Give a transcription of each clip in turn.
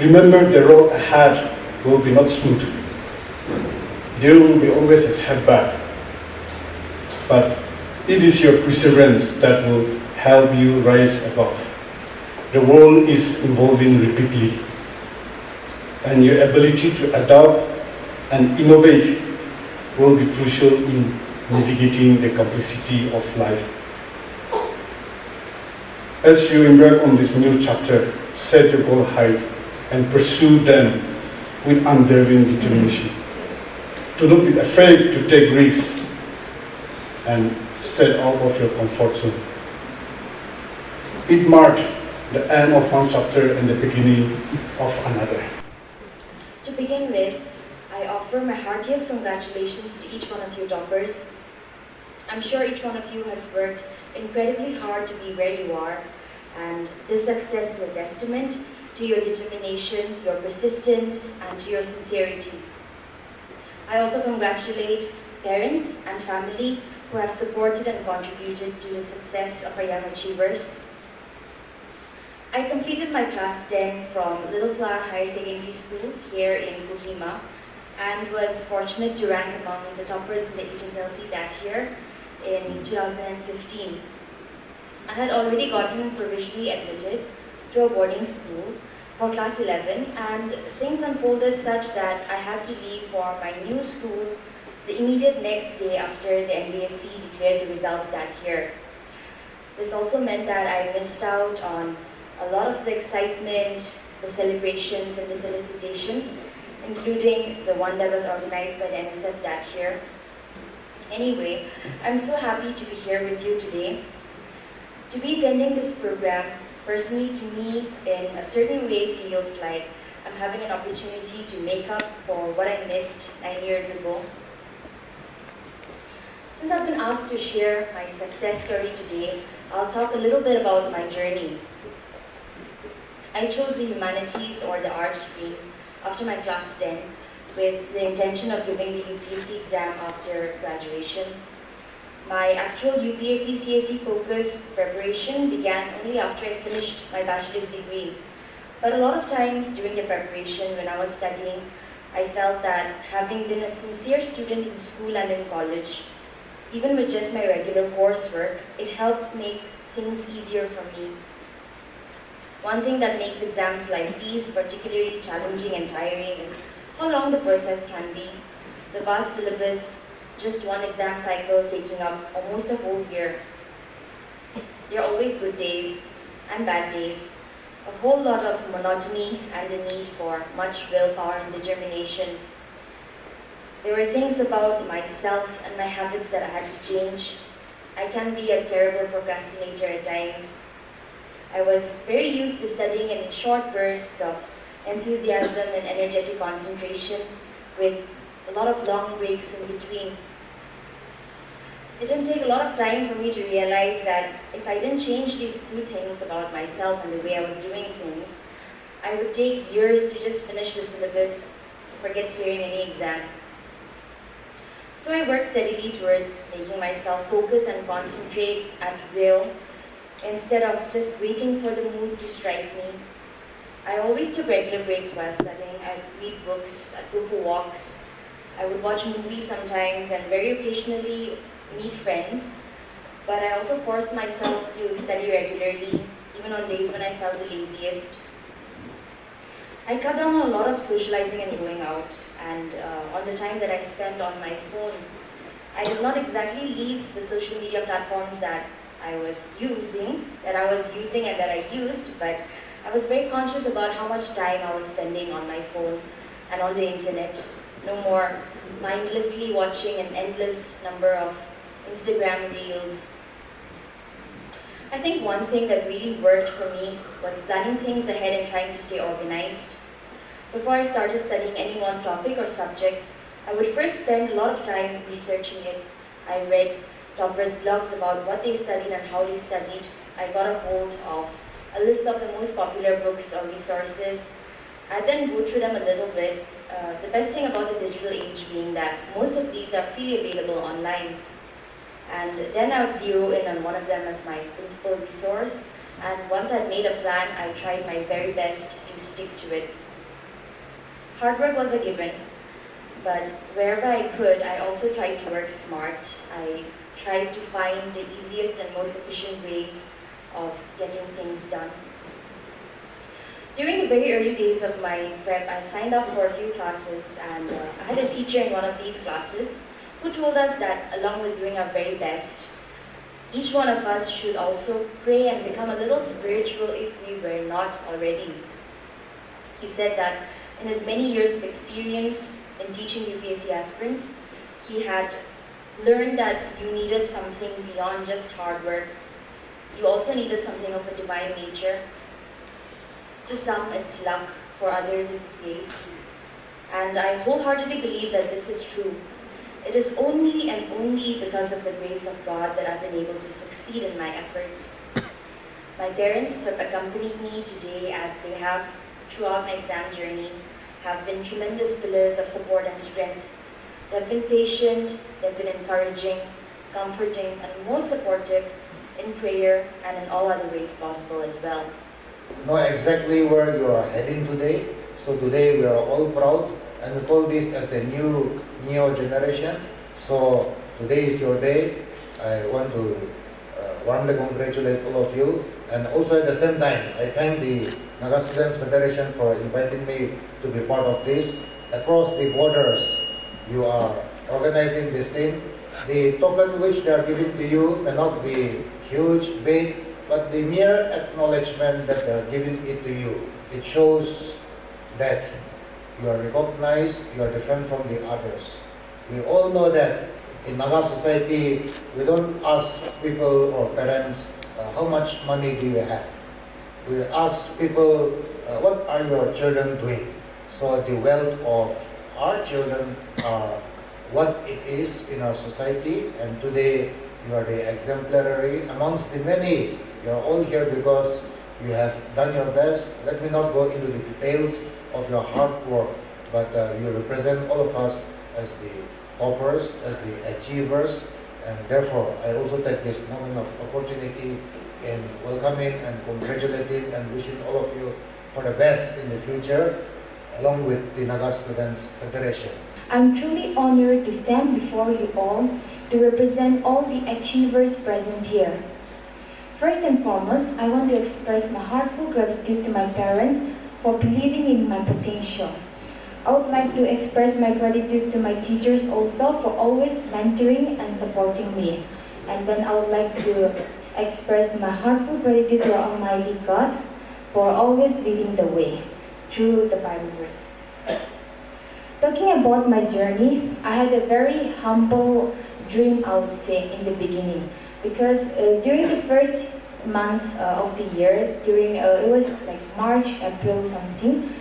Remember, the road ahead will be not smooth. There will be always a setback. But it is your perseverance that will help you rise above. The world is evolving rapidly, and your ability to adapt and innovate will be crucial in navigating the complexity of life. As you embark on this new chapter, set your goal high and pursue them with unwavering determination. Do not be afraid to take risks and step out of your comfort zone. It marked the end of one chapter and the beginning of another. To begin with, I offer my heartiest congratulations to each one of you toppers. I'm sure each one of you has worked incredibly hard to be where you are, and this success is a testament to your determination, your persistence, and to your sincerity. I also congratulate parents and family who have supported and contributed to the success of our young achievers. I completed my class 10 from Little Flower Higher Secondary School here in Kohima and was fortunate to rank among the toppers in the HSLC that year in 2015. I had already gotten provisionally admitted to a boarding school for class 11, and things unfolded such that I had to leave for my new school the immediate next day after the NBSC declared the results that year. This also meant that I missed out on a lot of the excitement, the celebrations and the felicitations, including the one that was organized by the NSF that year. Anyway, I'm so happy to be here with you today. To be attending this program, personally to me, in a certain way feels like I'm having an opportunity to make up for what I missed 9 years ago. Since I've been asked to share my success story today, I'll talk a little bit about my journey. I chose the humanities or the arts stream after my class 10 with the intention of giving the UPSC exam after graduation. My actual UPSC CSE focused preparation began only after I finished my bachelor's degree. But a lot of times during the preparation when I was studying, I felt that having been a sincere student in school and in college, even with just my regular coursework, it helped make things easier for me. One thing that makes exams like these particularly challenging and tiring is how long the process can be. The vast syllabus, just one exam cycle taking up almost a whole year. There are always good days and bad days, a whole lot of monotony and the need for much willpower and determination. There were things about myself and my habits that I had to change. I can be a terrible procrastinator at times. I was very used to studying in short bursts of enthusiasm and energetic concentration with a lot of long breaks in between. It didn't take a lot of time for me to realize that if I didn't change these two things about myself and the way I was doing things, I would take years to just finish the syllabus, forget clearing any exam. So I worked steadily towards making myself focus and concentrate at will instead of just waiting for the mood to strike me. I always took regular breaks while studying. I'd read books, I'd go for walks, I would watch movies sometimes and very occasionally meet friends. But I also forced myself to study regularly, even on days when I felt the laziest. I cut down on a lot of socializing and going out, and on the time that I spent on my phone. I did not exactly leave the social media platforms that I was using and that I used, but I was very conscious about how much time I was spending on my phone and on the internet. No more mindlessly watching an endless number of Instagram reels. I think one thing that really worked for me was planning things ahead and trying to stay organized. Before I started studying any one topic or subject, I would first spend a lot of time researching it. I read toppers' blogs about what they studied and how they studied. I got a hold of a list of the most popular books or resources. I then go through them a little bit. The best thing about the digital age being that most of these are freely available online. And then I would zero in on one of them as my principal resource. And once I'd made a plan, I tried my very best to stick to it. Hard work was a given, but wherever I could, I also tried to work smart. I tried to find the easiest and most efficient ways of getting things done. During the very early days of my prep, I signed up for a few classes, and I had a teacher in one of these classes who told us that along with doing our very best, each one of us should also pray and become a little spiritual if we were not already. He said that in his many years of experience in teaching UPSC aspirants, he had learned that you needed something beyond just hard work. You also needed something of a divine nature. To some, it's luck. For others, it's grace. And I wholeheartedly believe that this is true. It is only and only because of the grace of God that I've been able to succeed in my efforts. My parents have accompanied me today as they have throughout my exam journey, have been tremendous pillars of support and strength. They've been patient, they've been encouraging, comforting, and most supportive in prayer and in all other ways possible as well. Know exactly where you are heading today. So today we are all proud, and we call this as the new Neo generation. So today is your day. I want to warmly congratulate all of you, and also at the same time I thank the Naga Students Federation for inviting me to be part of this. Across the borders, you are organizing this thing. The token which they are giving to you may not be huge, big, but the mere acknowledgement that they are giving it to you, it shows that you are recognized, you are different from the others. We all know that in Naga society, we don't ask people or parents, how much money do you have? We ask people, what are your children doing? So the wealth of our children are what it is in our society, and today you are the exemplary amongst the many. You are all here because you have done your best. Let me not go into the details of your hard work, but you represent all of us as the toppers, as the achievers, and therefore I also take this moment of opportunity in welcoming and congratulating and wishing all of you for the best in the future, along with the Naga Students Federation. I'm truly honored to stand before you all to represent all the achievers present here. First and foremost, I want to express my heartfelt gratitude to my parents for believing in my potential. I would like to express my gratitude to my teachers also for always mentoring and supporting me. And then I would like to express my heartfelt gratitude to Almighty God for always leading the way through the Bible verses. Talking about my journey, I had a very humble dream, I would say, in the beginning. Because during the first months of the year, during it was like March, April something,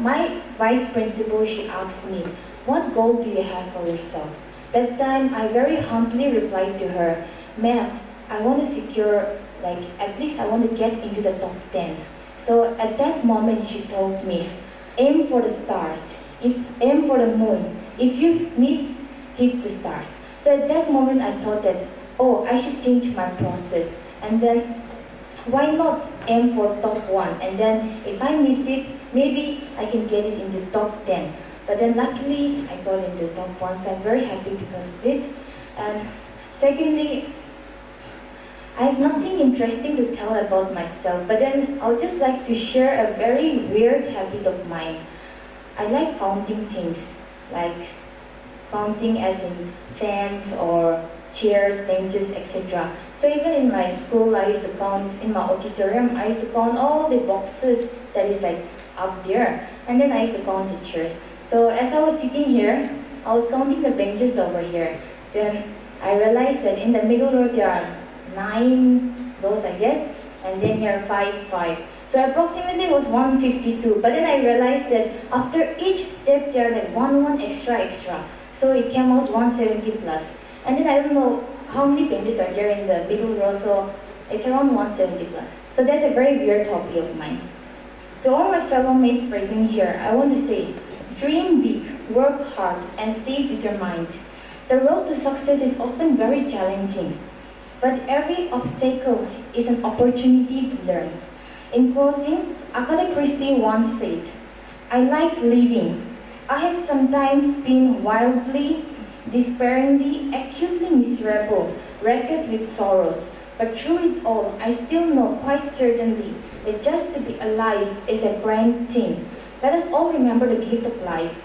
my vice principal, she asked me, what goal do you have for yourself? That time I very humbly replied to her, ma'am, I want to secure, like at least I want to get into the top 10. So at that moment she told me, aim for the stars, aim for the moon. If you miss, hit the stars. So at that moment I thought that, oh, I should change my process. And then, why not aim for top 1? And then, if I miss it, maybe I can get it into top 10. But then luckily, I got into top 1, so I'm very happy because of it. And secondly, I have nothing interesting to tell about myself, but then I would just like to share a very weird habit of mine. I like counting things, like counting as in fans or chairs, benches, etc. So even in my school, I used to count, in my auditorium, I used to count all the boxes that is like up there. And then I used to count the chairs. So as I was sitting here, I was counting the benches over here. Then I realized that in the middle row there are 9 rows, I guess. And then here 5. So approximately it was 152. But then I realized that after each step there are like one extra. So it came out 170 plus. And then I don't know how many benches are there in the middle row, so it's around 170 plus. So that's a very weird hobby of mine. To all my fellow mates present here, I want to say, dream big, work hard, and stay determined. The road to success is often very challenging, but every obstacle is an opportunity to learn. In closing, Agatha Christie once said, I like living. I have sometimes been wildly, despairingly, acutely miserable, racked with sorrows. But through it all, I still know quite certainly that just to be alive is a grand thing. Let us all remember the gift of life.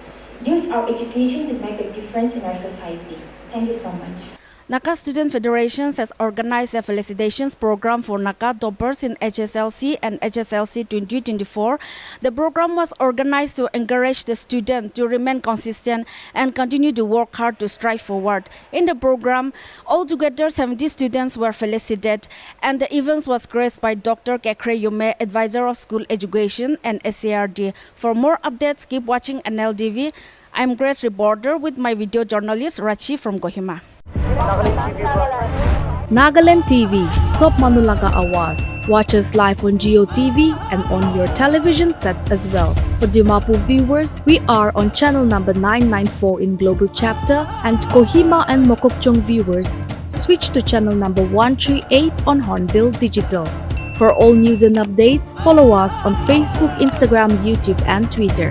Use our education to make a difference in our society. Thank you so much. Naga Student Federation has organized a felicitations program for Naga toppers in HSLC and HSLC 2024. The program was organized to encourage the students to remain consistent and continue to work hard to strive forward. In the program, altogether 70 students were felicitated, and the event was graced by Dr.Kekhrielhoulie, Advisor of School Education and SCERT. For more updates, keep watching NLTV. I'm Grace, reporter with my video journalist Rachi from Kohima. Nagaland TV, Sob Manulaga Awas. Watch us live on Geo TV and on your television sets as well. For Dimapur viewers, we are on channel number 994 in Global Chapter, and Kohima and Mokokchung viewers, switch to channel number 138 on Hornbill Digital. For all news and updates, follow us on Facebook, Instagram, YouTube and Twitter.